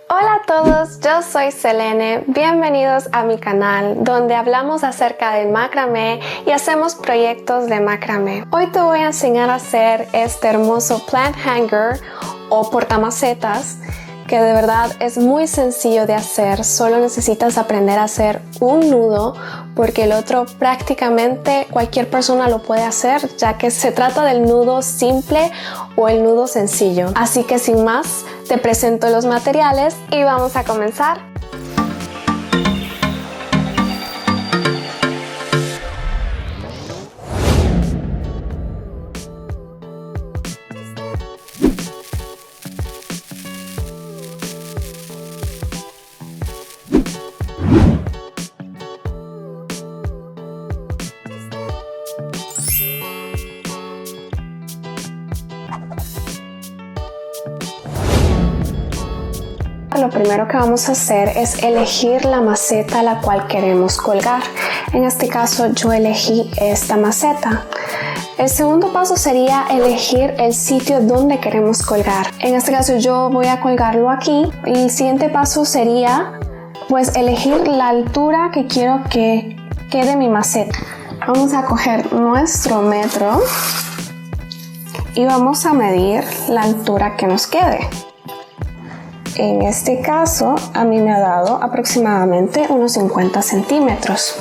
Hola a todos, yo soy Selene, bienvenidos a mi canal donde hablamos acerca del macramé y hacemos proyectos de macramé. Hoy te voy a enseñar a hacer este hermoso plant hanger o portamacetas que de verdad es muy sencillo de hacer, solo necesitas aprender a hacer un nudo porque el otro prácticamente cualquier persona lo puede hacer ya que se trata del nudo simple o el nudo sencillo. Así que sin más, te presento los materiales y vamos a comenzar. Lo primero que vamos a hacer es elegir la maceta a la cual queremos colgar. En este caso yo elegí esta maceta. El segundo paso sería elegir el sitio donde queremos colgar. En este caso yo voy a colgarlo aquí. Y el siguiente paso sería pues elegir la altura que quiero que quede mi maceta. Vamos a coger nuestro metro y vamos a medir la altura que nos quede. En este caso, a mí me ha dado aproximadamente unos 50 centímetros.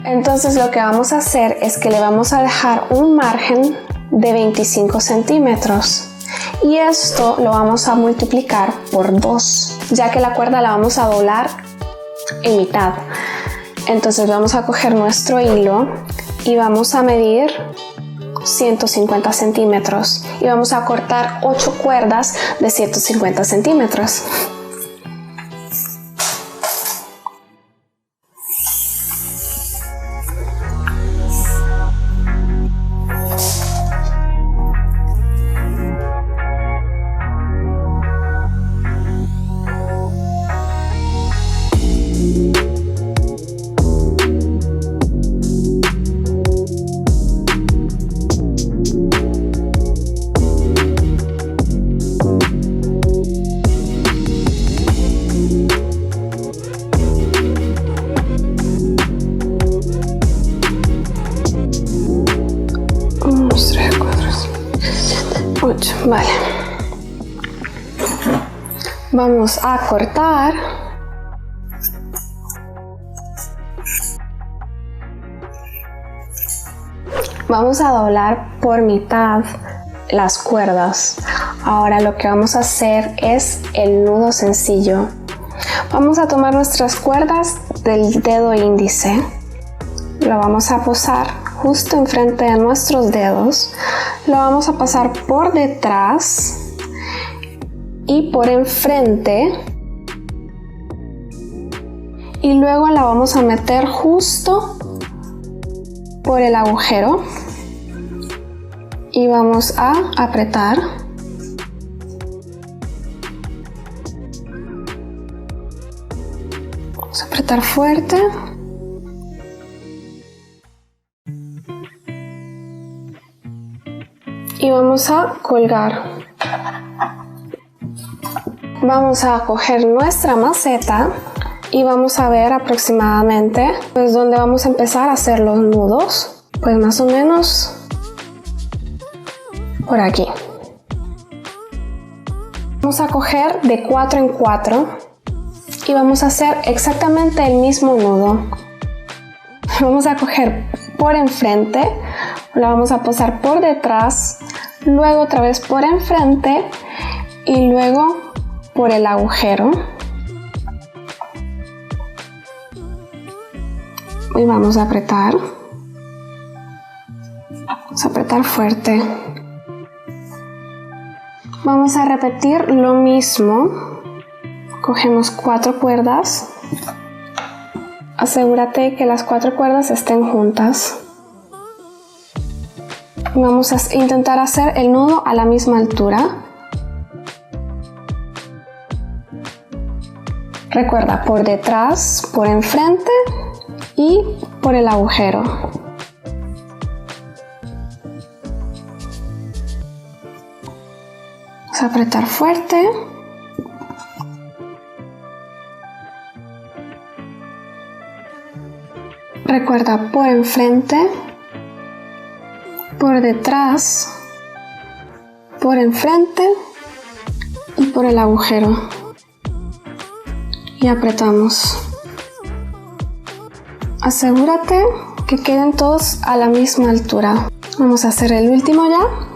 Entonces lo que vamos a hacer es que le vamos a dejar un margen de 25 centímetros. Y esto lo vamos a multiplicar por 2, ya que la cuerda la vamos a doblar en mitad. Entonces vamos a coger nuestro hilo y vamos a medir 150 centímetros y vamos a cortar 8 cuerdas de 150 centímetros. Vale, vamos a cortar vamos a doblar por mitad las cuerdas. Ahora lo que vamos a hacer es el nudo sencillo. Vamos a tomar nuestras cuerdas del dedo índice, lo vamos a posar justo enfrente de nuestros dedos, lo vamos a pasar por detrás y por enfrente y luego la vamos a meter justo por el agujero y vamos a apretar. Vamos a apretar fuerte. Y vamos a colgar. Vamos a coger nuestra maceta y vamos a ver aproximadamente pues dónde vamos a empezar a hacer los nudos. Pues más o menos por aquí. Vamos a coger de 4 en 4 y vamos a hacer exactamente el mismo nudo. Vamos a coger por enfrente, la vamos a posar por detrás, luego otra vez por enfrente y luego por el agujero y vamos a apretar fuerte. Vamos a repetir lo mismo. Cogemos 4 cuerdas, asegúrate que las 4 cuerdas estén juntas. Vamos a intentar hacer el nudo a la misma altura. Recuerda, por detrás, por enfrente y por el agujero. Vamos a apretar fuerte. Recuerda por enfrente, por detrás, por enfrente y por el agujero. Y apretamos. Asegúrate que queden todos a la misma altura. Vamos a hacer el último ya.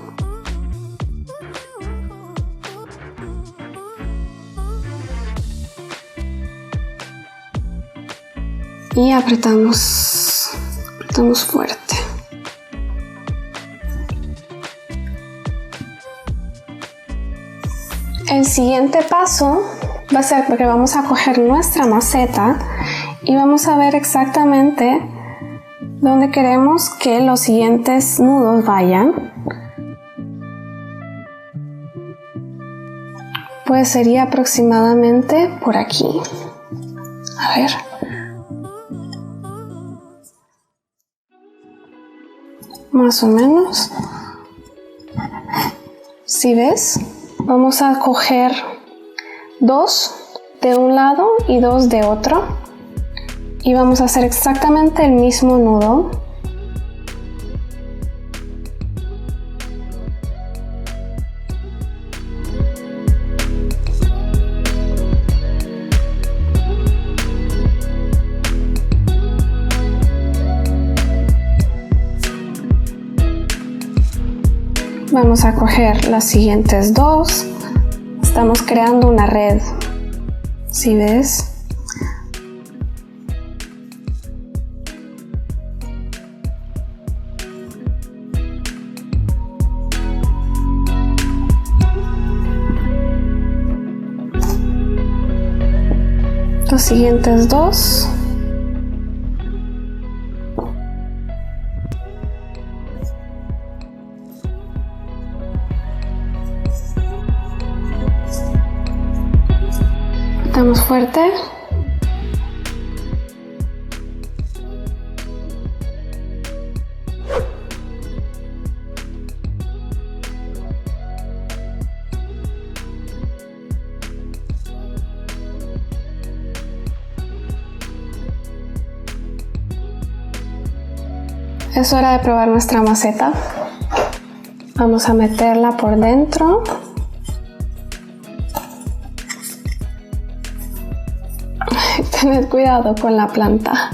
Y apretamos fuerte. El siguiente paso va a ser porque vamos a coger nuestra maceta y vamos a ver exactamente dónde queremos que los siguientes nudos vayan. Pues sería aproximadamente por aquí. A ver. Más o menos. ¿Sí ves? Vamos a coger 2 de un lado y 2 de otro y vamos a hacer exactamente el mismo nudo. Vamos a coger las siguientes 2. Estamos creando una red. ¿Sí ves? Los siguientes 2. Apretamos fuerte. Es hora de probar nuestra maceta. Vamos a meterla por dentro. Tened cuidado con la planta.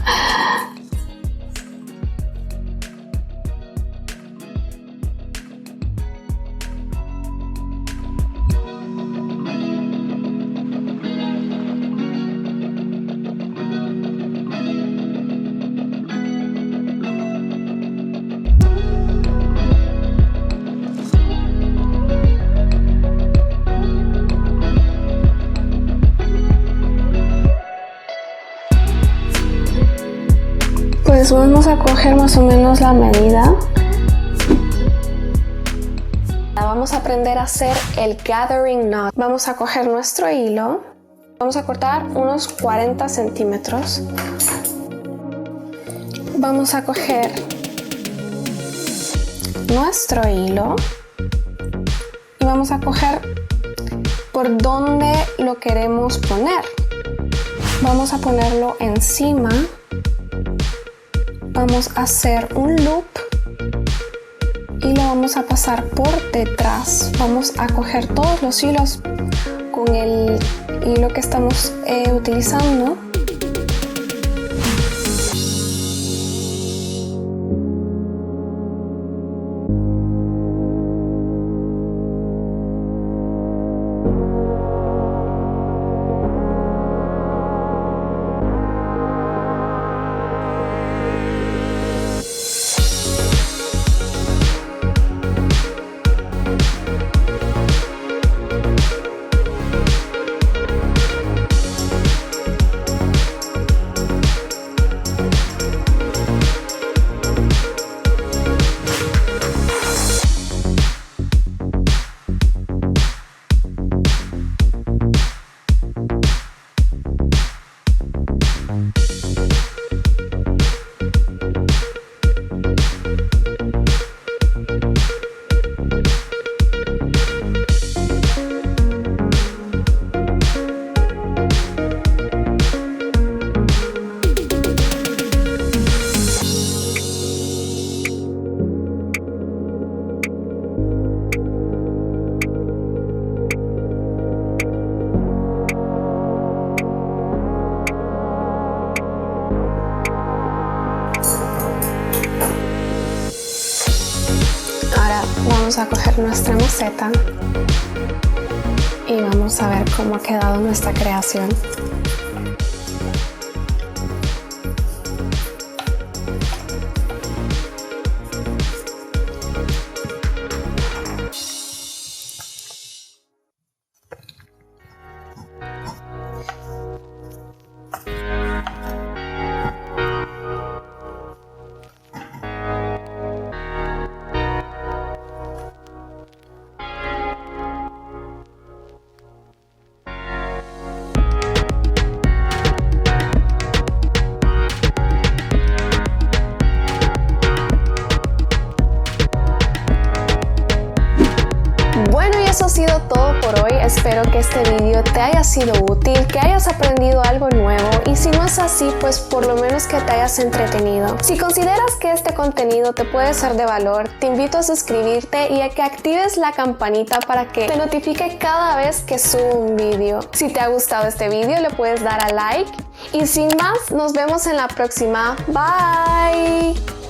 Pues vamos a coger más o menos la medida. Vamos a aprender a hacer el gathering knot. Vamos a coger nuestro hilo. Vamos a cortar unos 40 centímetros. Vamos a coger nuestro hilo y vamos a coger por donde lo queremos poner. Vamos a ponerlo encima. Vamos a hacer un loop y lo vamos a pasar por detrás. Vamos a coger todos los hilos con el hilo que estamos utilizando. vamos a coger nuestra maceta y vamos a ver cómo ha quedado nuestra creación. Eso ha sido todo por hoy. Espero que este video te haya sido útil, que hayas aprendido algo nuevo y si no es así, pues por lo menos que te hayas entretenido. Si consideras que este contenido te puede ser de valor, te invito a suscribirte y a que actives la campanita para que te notifique cada vez que subo un video. Si te ha gustado este video, le puedes dar a like y sin más, nos vemos en la próxima. Bye.